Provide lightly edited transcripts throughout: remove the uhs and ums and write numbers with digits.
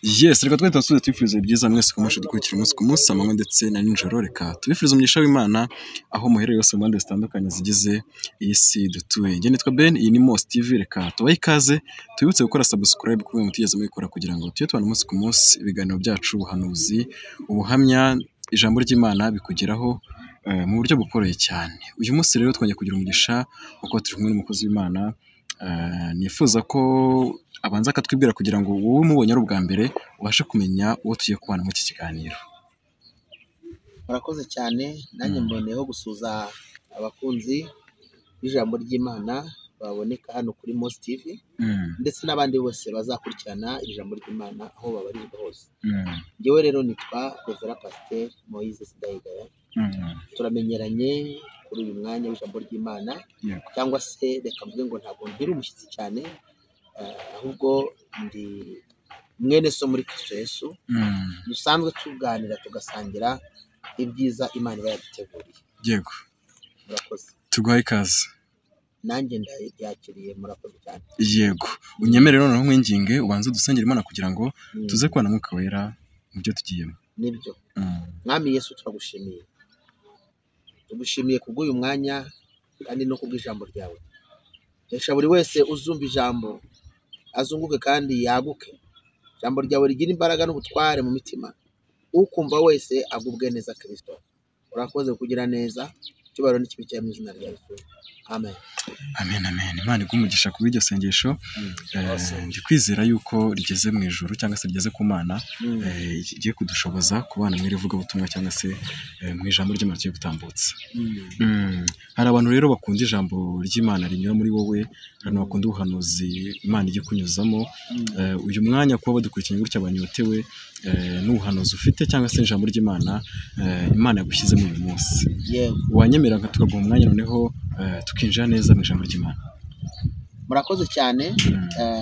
Yes, reka twese twasubiye twifuriza ibyiza mwese kumusha dukurikira umunsi ku munsi amanywa ndetse na nijoro. Reka tubifuriza umugisha w'Imana aho muherereye hose mu mpande zitandukanye zigize iyi si dutuye. Njye nitwa Ben, iyi ni Mos TV. Reka tubahe ikaze, tubibutse gukora subscribe kuko mutigeze mubikora kugira ngo tujye tubana umunsi ku munsi ibiganiro byacu, ubuhanuzi, ubuhamya, ijambo ry'Imana bikugeraho mu buryo bukoroheye cyane. Uyu munsi rero twongeye kugira umugisha kuko turi kumwe n'umukozi w'Imana. Nifuza ko abanza akatwibwira kugira ngo wowe mubonye ari ubwa mbere ubashe kumenya uwo tugiye kubana muri iki kiganiro. Murakoze cyane, nanjye mboneyeho gusuza abakunzi b'ijambo ry'Imana baboneka hano kuri Mos TV ndetse n'abandi bose bazakurikirana ijambo ry'Imana aho babarizwa hose. Njyewe rero nitwa Reverend Pasteur Moise Sidayigaya. Turamenyeranye kuri uyu mwanya w'ijambo ry'Imana, cyangwa se reka mvuge ngo ntabwo nkiri umushyitsi cyane, ahubwo ndi mwene so muri Kristo Yesu. Dusanzwe tuganira tugasangira ibyiza Imana iba yaduteguriye. Yego, Murakoze. tuguhaye ikaze. Nanjye ndabyakiriye, murakoze cyane. Yego, unyemerere noneho mwinginge ubanze dusengera Imana kugira ngo tuze kubana Mwuka Wera mu byo tugiyemo. Nibyo. Mwami Yesu turagushimiye. Tugushimiye kubw'uyu mwanya kandi no kubw'ijambo ryawe. Reka buri wese uzumva ijambo azunguke kandi yaguke. Ijambo ryawe rigira imbaraga n'ubutware mu mitima. Ukumva wese agubwe neza Kristo. Urakoze kugira neza. Cyubahiro n'ikibi cyawe mu izina rya Yesu. Amen. Amen, amen. Imana igumugisha kuri iryo sengesho. Ndi kwizera yuko rigeze mu ijuru cyangwa se rigeze ku Mana, igiye kudushoboza kubana mu ivugabutumwa cyangwa se mu ijambo ry'Imana tugiye gutambutsa. Hari abantu rero bakunda ijambo ry'Imana rinyura muri wowe, abantu bakunda ubuhanuzi Imana igiye kunyuzamo. Uyu mwanya kuba badukurikiranye gutya banyotewe n'ubuhanuzi ufite cyangwa se ijambo ry'Imana Imana yagushyizemo uyu munsi. Wanyemera tukaguha umwanya noneho tukinjira neza mu ijambo ry'Imana. Murakoze cyane.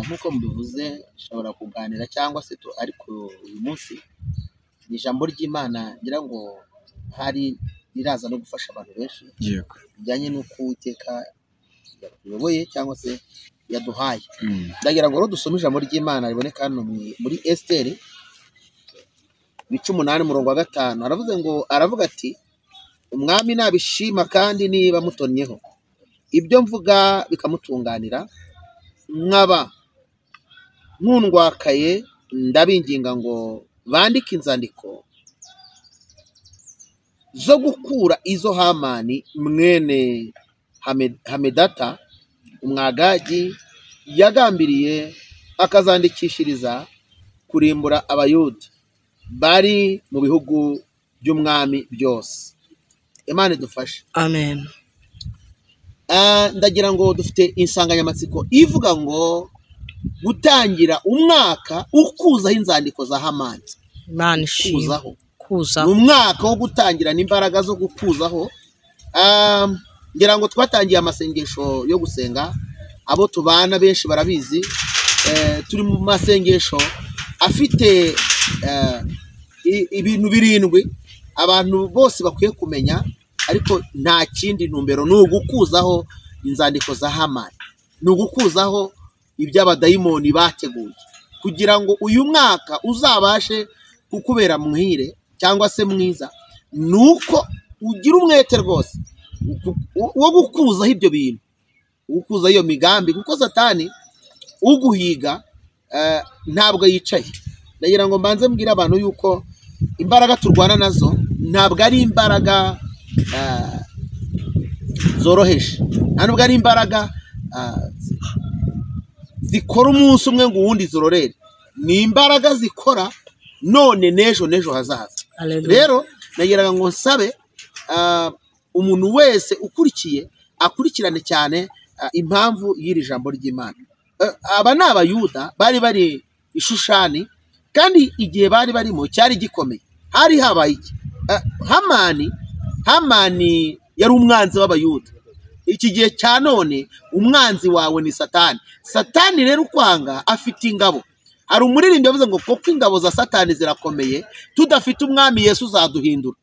Nk'uko mubivuze ushobora kuganira cyangwa se ariko uyu munsi ni ijambo ry'Imana ngira ngo hari riraza no gufasha abantu benshi. Yego. Bijyanye n'uko Uwiteka yatuyoboye cyangwa se yaduhaye. Ndagira ngo rero dusome ijambo ry'Imana riboneka hano muri Esteri 8:5. Aravuga ati umwami nabishima kandi niba mutonnyeho ibyo mvuga bikamutunganira, nkaba nkundwakaye, ndabinginga ngo bandike inzandiko zo gukura izo Hamani mwene Hamedata umwagagi yagambiriye akazandikishiriza kurimbura abayuda bari mu bihugu by'umwami byose. Imana idufashe. Amen. Ndagira ngo dufite insanganyamatsiko ivuga ngo gutangira umwaka ukuzaho inzandiko za Hamani. Imana ishimwe. Kuzaho. Umwaka wo gutangira n'imbaraga zo gukuzaho. Ngira ngo twatangiye amasengesho yo gusenga, abo tubana benshi barabizi. Turi mu masengesho afite ibintu 7 abantu bose bakwiye kumenya, ariko nta kindi ntumbero ni ugukuzaho inzandiko za Hamani, ni ugukuzaho iby'abadayimoni bateguye kugira ngo uyu mwaka uzabashe kukubera muhire cyangwa se mwiza. Nuko ugira umwete rwose wo gukuzaho ibyo bintu, gukuzaho iyo migambi, kuko Satani uguhiga ntabwo yicaye. Ndagira ngo mbanze mbwira abantu yuko imbaraga turwana nazo ntabwo ari imbaraga zoroheje, ntabwo ari imbaraga zikora umunsi umwe ngo uwundi zirorere. Ni imbaraga zikora none n'ejo hazaza. Rero nagira ngo nsabe umuntu wese ukurikiye akurikirane cyane impamvu y'iri jambo ry'Imana. Aba ni abayuda bari bari i Shushani, kandi igihe bari barimo cyari gikomeye. Hari habaye iki? Hamani yari umwanzi w'abayuda. Iki gihe cya none umwanzi wawe ni Satani. Satani rero ukwanga afite ingabo. Hari umuririmbyi yavuze ngo koko ingabo za Satani zirakomeye, tudafite umwami Yesu uzaduhindura.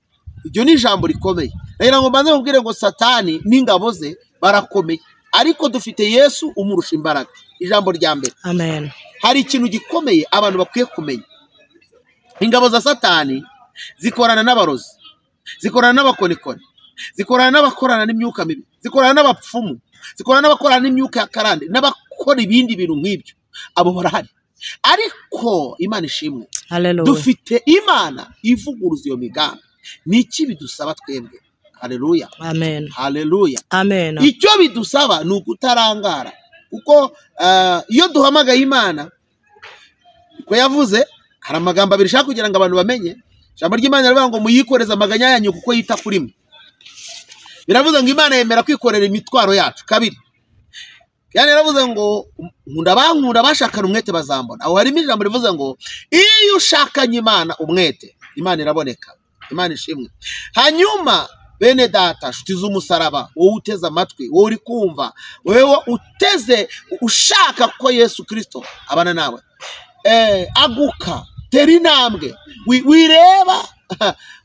Iryo ni ijambo rikomeye. Rero ngo mbanze mubwire ngo Satani n'ingabo ze barakomeye, ariko dufite Yesu umurusha imbaraga. Ijambo rya mbere. Amen. Hari ikintu gikomeye abantu bakwiye kumenya. ingabo za Satani zikorana n'abarozi, zikorana n'abakonikoni, zikorana n'abakorana n'imyuka mibi, zikorana n'abapfumu, zikorana n'abakorana n'imyuka ya karande, n'abakora ibindi bintu nk'ibyo. Abo barahari, ariko Imana ishimwe, dufite Imana ivuguruza iyo migambi. Ni iki bidusaba twebwe? Haleluya, amen, haleluya, amen. Icyo bidusaba ni ukutarangara, kuko iyo duhamagaye Imana, ko yavuze hari amagambo abiri shaka kugira ngo abantu bamenye. Ijambo ry'Imana rivuga ngo muyikoreze amaganya yanyu kuko yita kuri mwe. Biravuze ngo Imana yemera kwikorera imitwaro yacu. Kabiri, yani yaravuze ngo nkunda bashakana umwete bazambona. Aho harimo ijambo rivuze ngo iyo ushakanye Imana umwete, Imana iraboneka. Imana ishimwe. Hanyuma bene data, nshuti z'umusaraba, wowe uteze amatwi, wowe uri kumva, wowe uteze ushaka ko Yesu Kristo abana nawe, aguka, tera intambwe,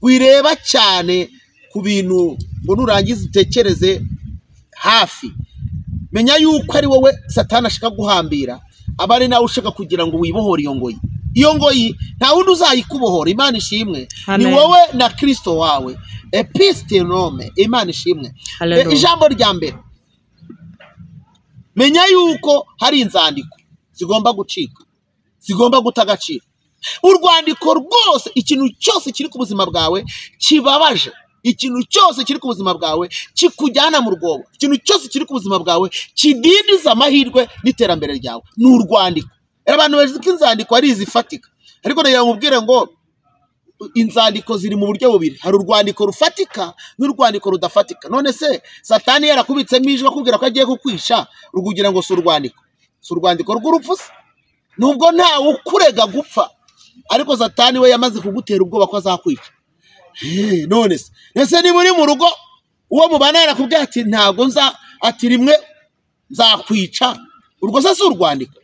wireba cyane ku bintu ngo nurangiza utekereze hafi. Menya yuko ari wowe Satani ashaka guhambira, aba ari nawe ushaka kugira ngo wibohore iyo ngoyi. Iyo ngoyi nta wundi uzayikubohora. Imana ishimwe. Ni wowe na Kristo wawe. Epistinome. Imana ishimwe. Ijambo rya mbere, menya yuko hari inzandiko zigomba gucika, zigomba guta agaciro. Urwandiko rwose, ikintu cyose kiri ku buzima bwawe kibabaje, ikintu cyose kiri ku buzima bwawe kikujyana mu rwobo, ikintu cyose kiri ku buzima bwawe kidindiza amahirwe n'iterambere ryawe, ni urwandiko. Abantu bazi ko inzandiko ari izifatika, ariko rero nkubwire ngo inzandiko ziri mu buryo bubiri. Hari urwandiko rufatika n'urwandiko rudafatika. None se Satani yarakubitsemo ijwi akubwira ko agiye kukwisha, rukugira ngo si urwandiko, si urwandiko rw'urupfu. Nubwo ntawe ukurega gupfa, ariko Satani we yamaze kugutera ubwoba ko azakwica. None se niba uri mu rugo, uwo mubana yarakubwira ati ntago ati rimwe nzakwica, urwo se si urwandiko?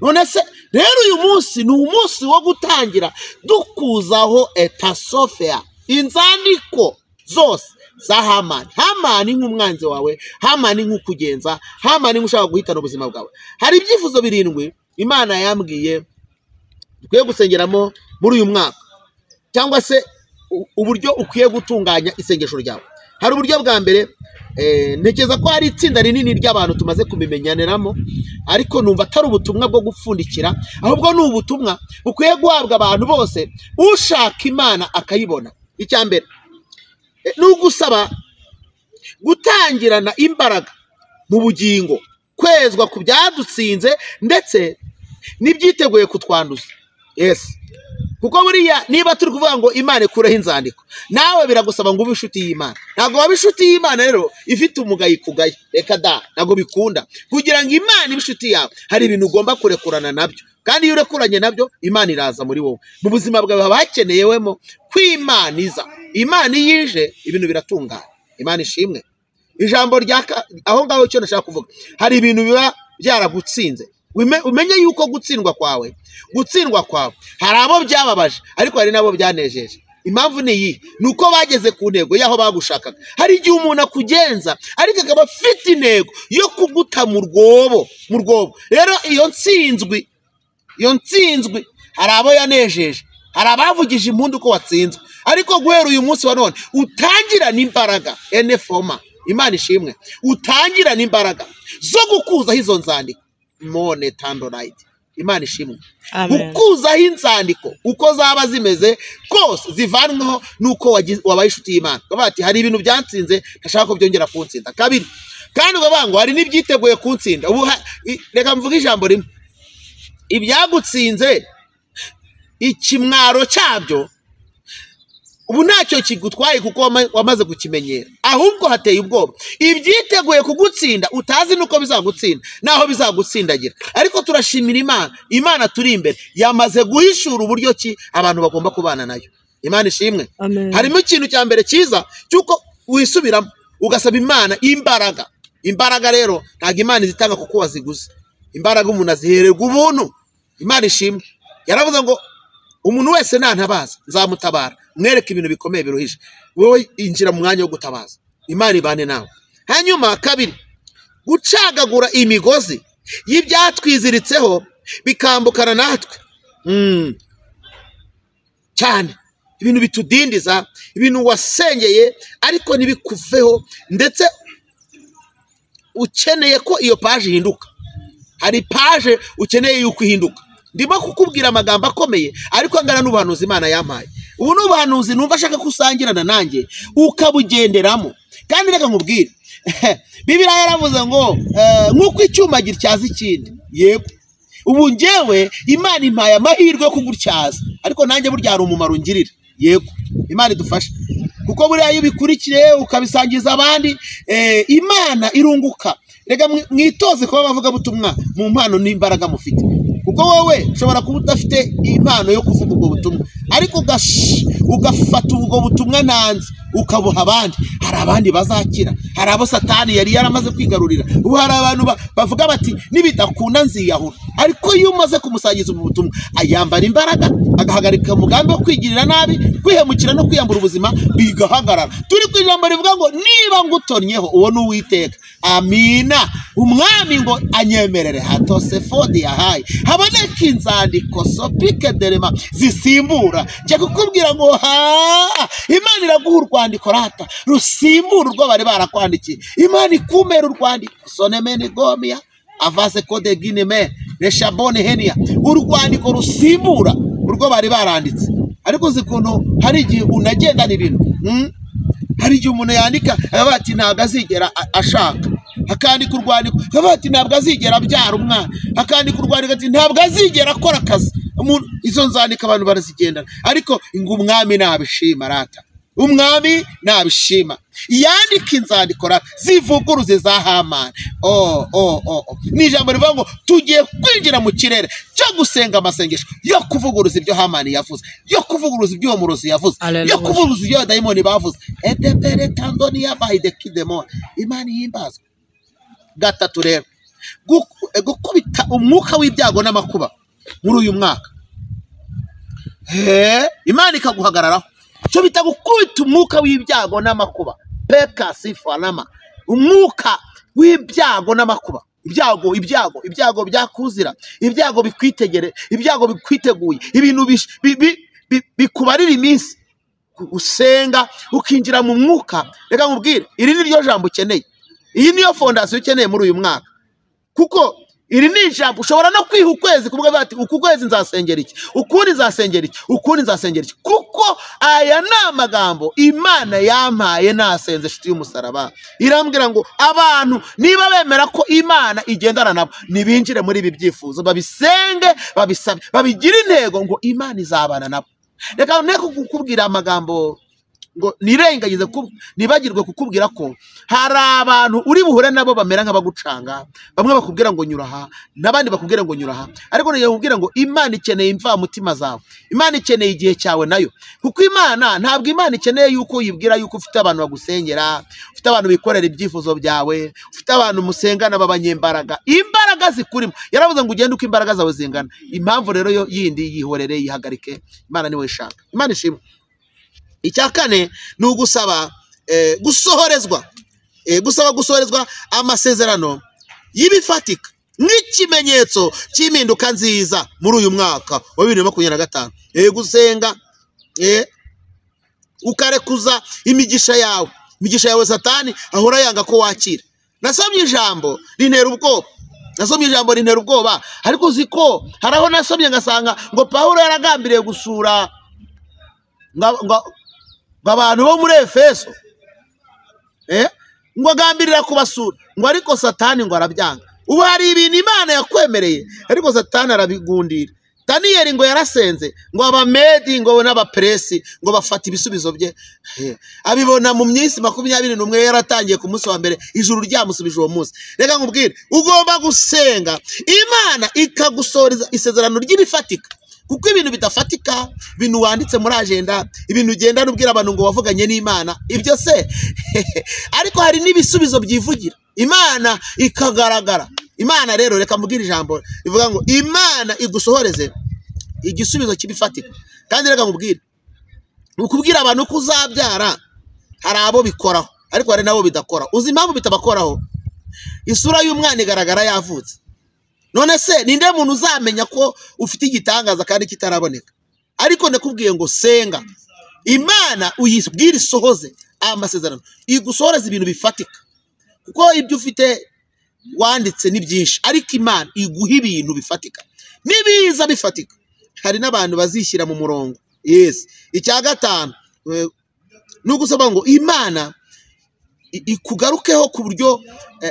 None se rero uyu munsi ni umunsi wo gutangira dukuzaho etasofea, inzandiko zose za Hamani. Hamani nk'umwanzi wawe, Hamani nk'ukugenza, Hamani nk'ushaka guhitana ubuzima bwawe. Hari ibyifuzo 7 Imana yambwiye dukwiye gusengeramo muri uyu mwaka, cyangwa se uburyo ukwiye gutunganya isengesho ryawe. Hari uburyo bwa mbere, ntekereza ko hari itsinda rinini ry'abantu tumaze kubimenyaniramo, ariko numva atari ubutumwa bwo gupfundikira, ahubwo ni ubutumwa bukwiye guhabwa abantu bose ushaka Imana akayibona. Icya mbere ni ugusaba gutangirana imbaraga mu bugingo, kwezwa ku byadutsinze ndetse n'ibyiteguye kutwanduza. Yes, kuko buriya niba turi kuvuga ngo Imana ikureho inzandiko, nawe biragusaba ngo ube inshuti y'Imana. Ntabwo waba inshuti y'Imana rero ifite umugayi kugaye, reka da, ntabwo bikunda. Kugira ngo Imana ibe inshuti yawe, hari ibintu ugomba kurekurana nabyo, kandi iyo urekuranye nabyo Imana iraza muri wowe. Mu buzima bwawe haba hakeneyewemo kw'Imana iza. Imana yije ibintu biratungana. Imana ishimwe. Ijambo aho ngaho icyo nashaka kuvuga, hari ibintu biba byaragutsinze. Umenye yuko gutsindwa kwawe hari abo byababaje, ariko hari nabo byanejeje. Impamvu ni iyi, nuko bageze ku ntego yaho bagushakaga. Hari igihe umuntu akugenza, ariko akaba afite intego yo kuguta mu rwobo. Rero iyo nsinzwi hari abo yanejeje, hari abavugije impundu ko watsinzwe, ariko guhera uyu munsi wa none utangirana imbaraga. Enefoma. Imana ishimwe. Utangirana imbaraga zo gukuzaho izo nzandiko. Mone tandorite. Imana ishimwe. Gukuzaho inzandiko uko zaba zimeze kose zivanweho nuko wabaye inshuti y'Imana. Bati hari ibintu byansinze, ntashaka ko byongera kunsinda. Kabiri, kandi ugabango hari n'ibyiteguye kunsinda. Ubu reka mvuge ijambo rimwe, ibyagutsinze ikimwaro cyabyo ubu ntacyo kigutwaye kuko wamaze kukimenyera, ahubwo hateye ubwoba. Ibyiteguye kugutsinda utazi nuko bizagutsinda naho bizagutsindagira. Ariko turashimira Imana turi imbere yamaze guhishura uburyo ki abantu bagomba kubana nayo. Imana ishimwe. Harimo ikintu cya mbere cyiza cyuko wisubiramo ugasaba Imana imbaraga. Imbaraga rero ntabwo Imana izitanga kuko waziguze. Imbaraga umuntu azihererwa ubuntu. Imana ishimwe. Yaravuze ngo umuntu wese nantabaza nzamutabara, mwereke ibintu bikomeye biruhije. Wowe injira mu mwanya wo gutabaza, Imana ibane nawe. Hanyuma kabiri, gucagagura imigozi y'ibyatwiziritseho bikambukana natwe. cyane, ibintu bitudindiza, ibintu wasengeye ariko ntibikuveho, ndetse ukeneye ko iyo paje ihinduka. Hari paje ukeneye yuko ihinduka. Ndimo kukubwira amagambo akomeye ariko angana n'ubuhanuzi Imana yampaye. Ubu n'ubuhanuzi numva ashaka kusangirana nanjye ukabugenderamo. Kandi reka nkubwire, Bibiliya yaravuze ngo nk'uko icyuma gityaza ikindi. Yego, ubu njyewe Imana impaye amahirwe yo kugutyaza, ariko nanjye burya hari umumaro ngirira. Yego, Imana idufashe, kuko buriya iyo ubikurikiye ukabisangiza abandi, Imana irunguka. Rega mwitoze kuba bavuga butumwa mu mpano n'imbaraga mufite, kuko wowe ushobora kuba udafite impano yo kuvuga ubwo butumwa, ariko ugafata ubwo butumwa nanze ukabuha abandi. Hari abandi bazakira, hari abo Satani yari yaramaze kwigarurira. Ubu hari abantu bavuga bati nibidakunda nziyahura, ariko iyo umaze kumusangiza ubu butumwa ayambara imbaraga, agahagarika umugambi wo kwigirira nabi, kwihemukira no kwiyambura ubuzima bigahagarara. Turi ku ijambo rivuga ngo niba ngutonyeho uwo ni Uwiteka. Amina. Umwami ngo anyemerere hatose fodi yahaye haboneka inzandiko sopike derema zisimbura. Nje kukubwira ngo Imana iraguha urwandiko rata rusimbura urwo bari barakwandikiye. Imana ikumera urwandiko sonemene gomia avase kode gineme reshabone henia, urwandiko rusimbura urwo bari baranditse. Ariko uzi kuntu hari igihe unagendana ibintu, hari igihe umuntu yandika bati ntabwo azigera ashaka, akandika urwandiko bati ntabwo azigera abyara umwana, akandika urwandiko ati ntabwo azigera akora akazi. Izo nzandika abantu barazigendana, ariko ngo umwami nabishima rata, umwami nabishima. Yandika inzandiko zivuguruze za Hamani. Ni ijambo rivuga ngo tugiye kwinjira mu kirere cyo gusenga amasengesho yo kuvuguruza ibyo Hamani yavuze, yo kuvuguruza ibyo umurozi yavuze, yo kuvuguruza ibyo dayimoni bavuze. Edepere tandoni yabaye de kidemon. Imana ihimbaza. Gatatu rero, gukubita umwuka w'ibyago n'amakuba muri uyu mwaka. Imana ikaguhagararaho. Cyo bita gukubita umwuka w'ibyago n'amakuba. Peka sifanama. Umwuka w'ibyago n'amakuba. Ibyago byakuzira, ibyago bikwitegere, ibyago bikwiteguye, ibintu bikubarira iminsi usenga ukinjira mu mwuka. Reka nkubwire, iri ni ryo jambo ukeneye. Iyi niyo fondasiyo ukeneye muri uyu mwaka, kuko iri ni ijambo ushobora no kwiha ukwezi kuvuga bati uku kwezi nzasengera iki, ukundi nzasengera iki, ukundi nzasengera iki, kuko aya ni amagambo Imana yampaye nasenze inshuti y'umusaraba. Irambwira ngo abantu niba bemera ko Imana igendana nabo, nibinjire muri ibi byifuzo, babisenge, babisabe, babigire intego ngo Imana izabana nabo. Reka nteko kukubwira amagambo ngo nirengagize nibagirwe kukubwira ko hari abantu uri buhure nabo bamera nk'abagucanga. Bamwe bakubwira ngo nyuraha, nabandi bakubwira ngo nyuraha, ariko niyo kubwira ngo Imana ikeneye imva mutima zawe. Imana ikeneye igihe cyawe nayo, kuko Imana ntabwo Imana ikeneye yuko yibwira yuko ufite abantu bagusengera, ufite abantu bikorera ibyifuzo byawe, ufite abantu musengana babanyembaraga. Imbaraga zikurimo, yaravuze ngo ugende uko imbaraga zawe zingana. Impamvu rero yo yindi yihorere, yihagarike. Imana niwe ishaka. Imana ishimwe. Icya kane ni ugusaba gusohorezwa amasezerano y'ibifatika nk'ikimenyetso cy'impinduka nziza muri uyu mwaka wa 2025. Gusenga, ukarekuza imigisha yawe Satani ahora yanga ko wakira. Nasomye ijambo rintera ubwoba, ariko uzi ko haraho nasomye ngasanga ngo Pawulo yaragambiriye gusura abantu bo muri Efeso, ngo agambirira kubasura, ngo ariko Satani ngo arabyanga. Ubu hari ibintu Imana yakwemereye ariko Satani arabigundira. Daniyeli ngo yarasenze, ngo abamedi ngo n'abapresi ngo bafata ibisubizo bye, abibona mu minsi 21 yaratangiye ku munsi wa mbere, ijuru ryamusubije uwo munsi. Reka nkubwire, ugomba gusenga Imana ikagusoreza isezerano ry'ibifatika, kuko ibintu bidafatika, ibintu wanditse muri agenda, ibintu ugenda nubwira abantu ngo wavuganye n'Imana, ibyo se ariko hari n'ibisubizo byivugira, Imana ikagaragara. Imana rero, reka mbwira ijambo rivuga ngo Imana igusohoreze igisubizo kibifatika. Kandi reka nkubwire, ukubwira abantu ko uzabyara, hari abo bikoraho ariko hari nabo bidakora. Uzi impamvu bitabakoraho? Isura y'umwana igaragara yavutse. None se ninde muntu uzamenya ko ufite igitangaza kandi kitaraboneka? ariko ndakubwiye ngo senga Imana uyibwire isohoze amasezerano, igusohoreze ibintu bifatika, kuko ibyo ufite wanditse ni byinshi, ariko Imana iguha ibintu bifatika nibiza bifatika. Hari n'abantu bazishyira mu murongo. Yes. Icya gatanu nugusaba ngo Imana ikugarukeho ku buryo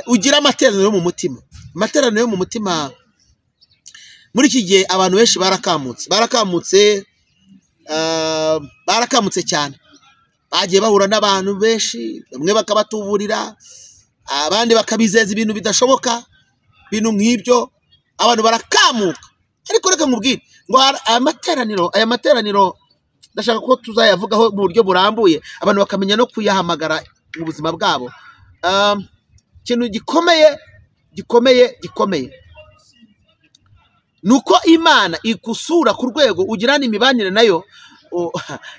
ugira amateraniro yo mu mutima. Amateraniro yo mu mutima muri iki gihe abantu benshi barakamutse cyane, bagiye bahura n'abantu benshi, bamwe bakabatuburira, abandi bakabizeza ibintu bidashoboka, ibintu nk'ibyo, abantu barakamuka. Ariko reka nkubwire ngo aya materaniro ndashaka ko tuzayavugaho mu buryo burambuye, abantu bakamenya no kuyahamagara mu buzima bwabo. Ikintu gikomeye nuko Imana igusura ku rwego ugirana imibanire nayo,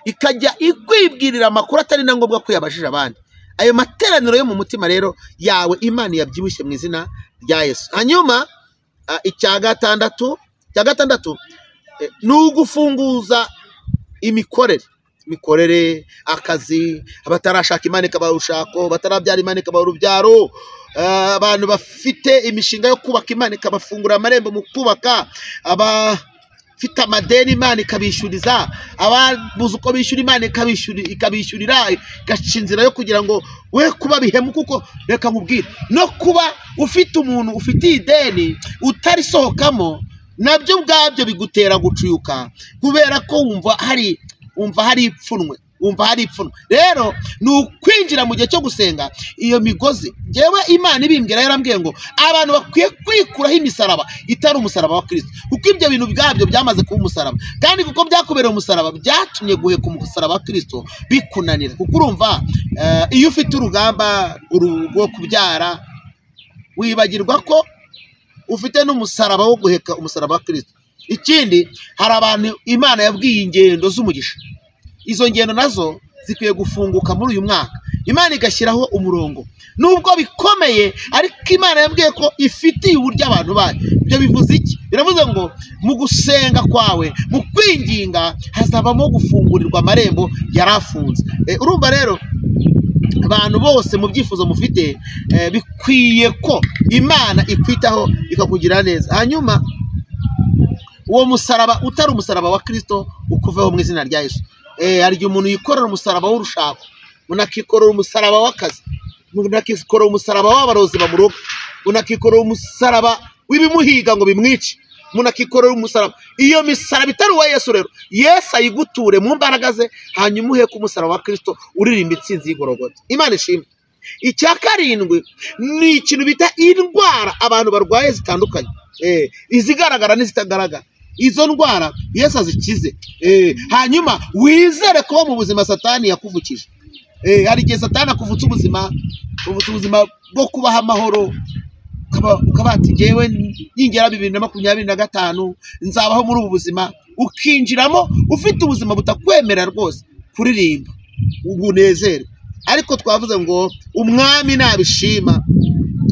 ikajya ikwibwirira amakuru atari na ngombwa ko yabajije abandi. Ayo materaniro yo mu mutima rero yawe Imana yabyibushye mu izina rya Yesu. Hanyuma icya gatandatu ni ugufunguza imikorere, akazi, abatarashaka Imana ikabaha urushako, batarabyara Imana ikabaha urubyaro, abantu bafite imishinga yo kubaka Imana ikabafungura amarembo mu kubaka, abafite amadeni Imana ikabishyuriza, ababuze uko bishyura Imana ikabishyurira, igaca inzira yo kugira ngo we kuba bihemu. Kuko reka nkubwire, no kuba ufite umuntu ufitiye ideni utarisohokamo, nabyo ubwabyo bigutera gucuyuka, kubera ko wumva hari ipfunwe. Rero ni ukwinjira mu gihe cyo gusenga iyo migozi. Ngewe Imana ibimbwira yarambwiye ngo abantu bakwiye kwikuraho imisaraba itari umusaraba wa Kristo, kuko ibyo bintu byabyo byamaze kuba umusaraba, kandi kuko byakubereye umusaraba byatumye guheka umusaraba wa Kristo bikunanira. Kuko urumva iyo ufite urugamba rwo kubyara, wibagirwa ko ufite n'umusaraba wo guheka umusaraba wa Kristo. Ikindi, hari abantu Imana yabwiye ingendo z'umugisha, izo ngendo nazo zikwiye gufunguka muri uyu mwaka, Imana igashyiraho umurongo. Nubwo bikomeye, ariko Imana yabwiye ko ifitiye uburyo abantu bayo. Ibyo bivuze iki? Biravuze ngo mu gusenga kwawe, mu kwinginga, hazabamo gufungurirwa amarembo yarafunze. Urumva rero abantu bose mu byifuzo mufite, bikwiye ko Imana ikwitaho ikakugira neza. Hanyuma uwo musaraba utari umusaraba wa Kristo ukuveho mu izina rya Yesu. Hari igihe umuntu yikorera umusaraba w'urushako, umuntu akikorera umusaraba w'akazi, umuntu akikorera umusaraba w'abarozi bamuroga, umuntu akikorera umusaraba w'ibimuhiga ngo bimwice, umuntu akikorera umusaraba. Iyo misaraba itari uwa Yesu rero, Yesu ayiguture mu mbaraga ze, hanyuma uheke umusaraba wa Kristo uririmba intsinzi y'igorogota. Imana ishimwe. Icya karindwi ni ikintu bita indwara abantu barwaye zitandukanye, izigaragara n'izitagaragara. Izo ndwara Yesu azikize. Hanyuma wizere ko mu buzima Satani yakuvukije. Hari igihe Satani akuvutsa ubuzima bwo kubaho amahoro, ukaba ati ngewe ningera 2025 nzabaho muri ubu buzima, ukinjiramo ufite ubuzima butakwemerera rwose kuririmba ubunezero. Ariko twavuze ngo umwami nabishima,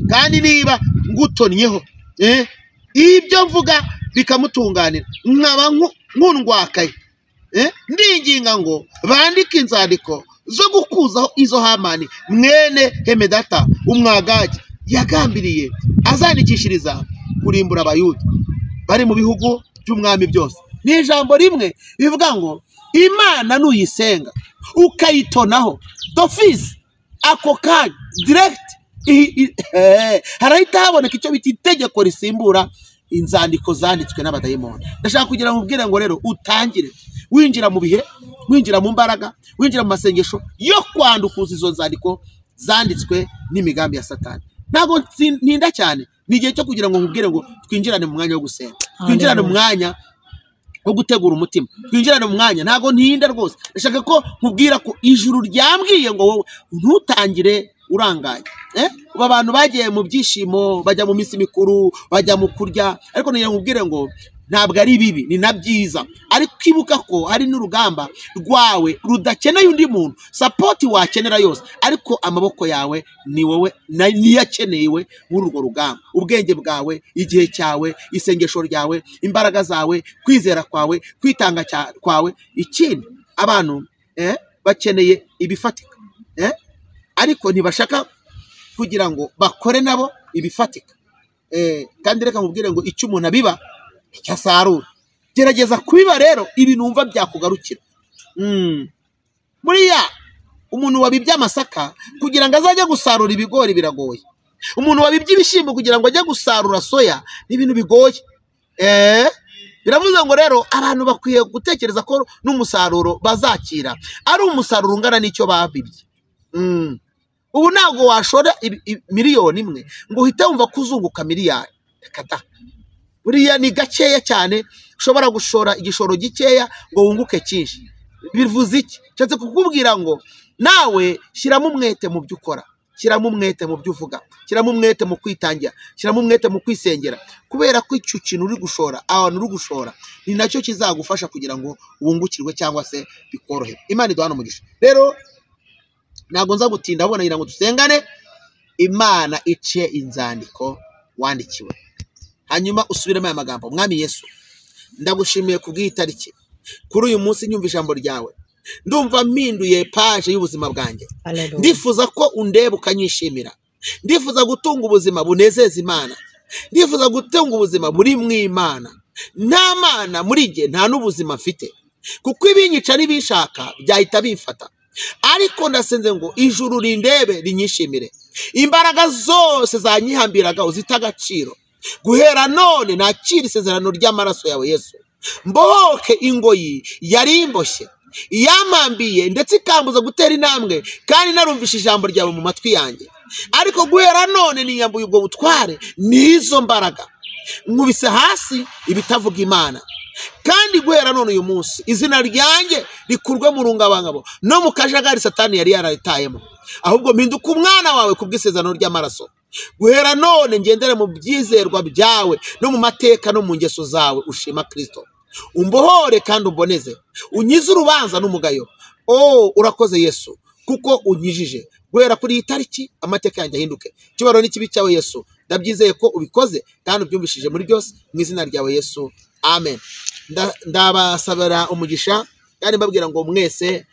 kandi niba ngutonnyeho ibyo mvuga bikamutunganira, nkaba nkundwakaye, ndinginga ngo bandike inzandiko zo gukuzaho izo Hamani mwene Hemedata umwagagi yagambiriye azandikishiriza kurimbura Abayuda bari mu bihugu by'umwami byose. Ni ijambo rimwe bivuga ngo Imana nuyisenga ukayitonaho d'office, ako kanya direct harahita haboneka icyo bita itegeko risimbura inzandiko zanditswe n'abadayimoni. Ndashaka kugira ngo ubwire ngo rero utangire winjira mu bihe, winjira mu mbaraga, winjira mu masengesho yo kwandukuza izo nzandiko zanditswe n'imigambi ya Satani. Ntago ntinda cyane, ni igihe cyo kugira ngo nkubwire ngo twinjirane mu mwanya wo gusenga, twinjirane mu mwanya wo gutegura umutima, twinjirane mu mwanya. Ntago ntinda rwose, ndashaka ko nkubwira ko ijuru ryambwiye ngo wowe ntutangire urangaye. Abantu bagiye mu byishimo, bajya mu minsi mikuru, bajya mu kurya, ariko niyo nkubwire ngo ntabwo ari bibi, ni na byiza, ariko ibuka ko hari n'urugamba rwawe rudakeneye undi muntu, sapoti wakenera yose, ariko amaboko yawe ni wowe niyo akenewe muri urwo rugamba, ubwenge bwawe, igihe cyawe, isengesho ryawe, imbaraga zawe, kwizera kwawe, kwitanga kwawe. Ikindi abantu bakeneye ibifatika, ariko ntibashaka kugira ngo bakore nabo ibifatika. Kandi reka nkubwire ngo icyo umuntu abiba icyo asarura. Gerageza kubiba rero ibintu wumva byakugarukira. Buriya umuntu wabibye amasaka kugira ngo azajye gusarura ibigori biragoye. Umuntu wabibye ibishyimbo kugira ngo ajye gusarura soya ni ibintu bigoye. Biravuze ngo rero abantu bakwiye gutekereza ko n'umusaruro bazakira ari umusaruro ungana n'icyo babibye. Ubu ntabwo washora miliyoni imwe ngo uhite wumva kuzunguka miliyari. Reka buriya ni gakeya cyane ushobora gushora igishoro gikeya ngo wunguke cyinshi. Bivuze iki? Nshatse kukubwira ngo nawe shyiramo umwete mu byo ukora, shyiramo umwete mu byo uvuga, shyiramo umwete mu kwitangira, shyiramo umwete mu kwisengera, kubera ko icyo kintu uri gushora, ahantu uri gushora ni nacyo kizagufasha kugira ngo wungukirwe cyangwa se bikorohe. Imana iduhane umugisha. Rero ntabwo nza gutinda, abona ngira ngo dusengane. Imana ice inzandiko wandikiwe, hanyuma usubiremo aya magambo. Mwami Yesu, ndagushimiye kubw'iyi tariki, kuri uyu munsi nyumva ijambo ryawe, ndumva mpinduye paje y'ubuzima bwanjye. Ndifuza ko undeba ukanyishimira, ndifuza gutunga ubuzima bunezeza Imana, ndifuza gutunga ubuzima buri mu Imana. Nta mana muri jye, nta n'ubuzima mfite, kuko ibinyica n'ibishaka byahita bimfata. Ariko ndasenze ngo ijuru rindebe rinyishimire, imbaraga zose zanyihambiragaho zita agaciro. Guhera none nakira isezerano ry'amaraso yawe Yesu, mbohoke ingoyi yari imboshye, iyampambiye ndetse ikambuza gutera intambwe, kandi narumvishe ijambo ryawe mu matwi yanjye. Ariko guhera none niyambuye ubwo butware n'izo mbaraga, nkubise hasi ibitavuga Imana. Kandi guhera none uyu munsi izina ryanjye rikurwe mu rungabangabo no mu kajagari Satani yari yararitayemo, ahubwo mpinduka umwana wawe kubw'isezerano ry'amaraso. Guhera none ngendere mu byizerwa byawe no mu mateka no mu ngeso zawe ushima Kristo. Umbohore kandi umboneze, unyize urubanza n'umugayo. Urakoze Yesu, kuko unyijije. Guhera kuri iyi tariki amateka yanjye ahinduke. Icyubahiro n'ikibi cyawe Yesu, ndabyizeye ko ubikoze kandi ubyumvishije muri byose, mu izina ryawe Yesu, amen. Ndabasabira umugisha kandi mbabwira ngo mwese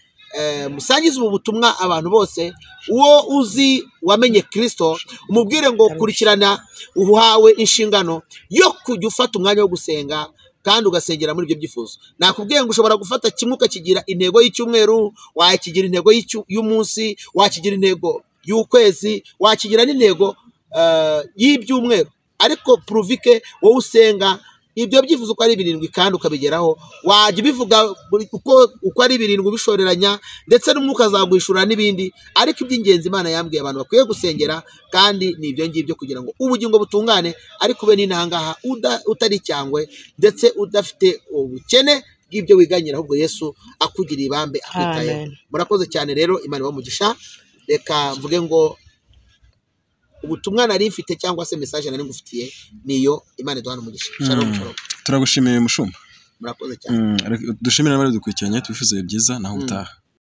musangize ubu butumwa abantu bose. Uwo uzi wamenye Kristo umubwire ngo kurikirana, uhawe inshingano yo kujya ufata umwanya wo gusenga kandi ugasengera muri ibyo byifuzo. Nakubwiye ngo ushobora gufata kimwe ukakigira intego y'icyumweru, wakigira intego y'umunsi, wakigira intego y'ukwezi, wakigira n'intego y'ibyumweru. Ariko puruvike wowe usenga ibyo byifuzo uko ari 7 kandi ukabigeraho, wajya ubivuga uko ari 7 ubishoreranya, ndetse n'umwuka azagwishura n'ibindi. Ariko iby'ingenzi Imana yambwiye abantu bakwiye gusengera, kandi ni ibyo ngibyo kugira ngo ubugingo butungane, ariko ube n'intangaha utari cyangwe ndetse udafite ubukene bw'ibyo wiganyira, ahubwo Yesu akugiriye ibambe akwitayeho. Murakoze cyane rero, Imana ibamugisha. Reka mvuge ngo ubutumwa nari mfite cyangwa se message nari ngufitiye niyo. Imana iduhane umugisha. Shalom shalom. Turagushimiye mushumba. Murakoze cyane. Dushimira abari dukurikiranye, tubifuze byiza naho utaha.